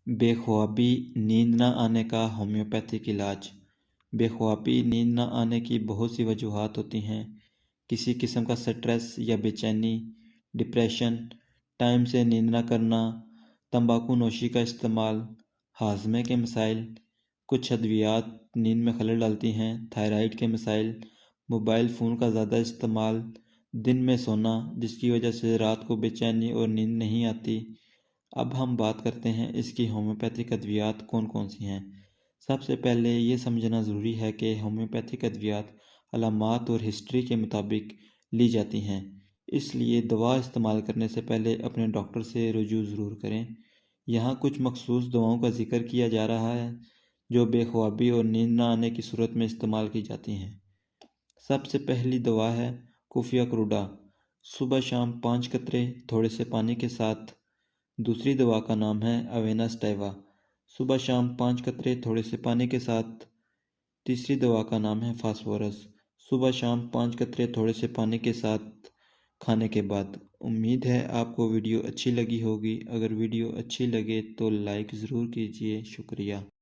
बेख्वाबी नींद न आने का होम्योपैथिक इलाज। बेख्वाबी नींद न आने की बहुत सी वजूहात होती हैं। किसी किस्म का स्ट्रेस या बेचैनी, डिप्रेशन, टाइम से नींद न करना, तंबाकू नोशी का इस्तेमाल, हाजमे के मसाइल, कुछ अद्वियात नींद में खलल डालती हैं, थायराइड के मसाइल, मोबाइल फ़ोन का ज़्यादा इस्तेमाल, दिन में सोना जिसकी वजह से रात को बेचैनी और नींद नहीं आती। अब हम बात करते हैं इसकी होम्योपैथिक अद्वियात कौन कौन सी हैं। सबसे पहले ये समझना ज़रूरी है कि होम्योपैथिक अद्वियात अलामात और हिस्ट्री के मुताबिक ली जाती हैं, इसलिए दवा इस्तेमाल करने से पहले अपने डॉक्टर से रुजू ज़रूर करें। यहाँ कुछ मखसूस दवाओं का जिक्र किया जा रहा है जो बेख्वाबी और नींद न आने की सूरत में इस्तेमाल की जाती हैं। सबसे पहली दवा है खुफिया क्रूडा, सुबह शाम 5 कतरे थोड़े से पानी के साथ। दूसरी दवा का नाम है अवेना स्टेवा, सुबह शाम 5 कतरे थोड़े से पानी के साथ। तीसरी दवा का नाम है फास्फोरस, सुबह शाम 5 कतरे थोड़े से पानी के साथ खाने के बाद। उम्मीद है आपको वीडियो अच्छी लगी होगी। अगर वीडियो अच्छी लगे तो लाइक ज़रूर कीजिए। शुक्रिया।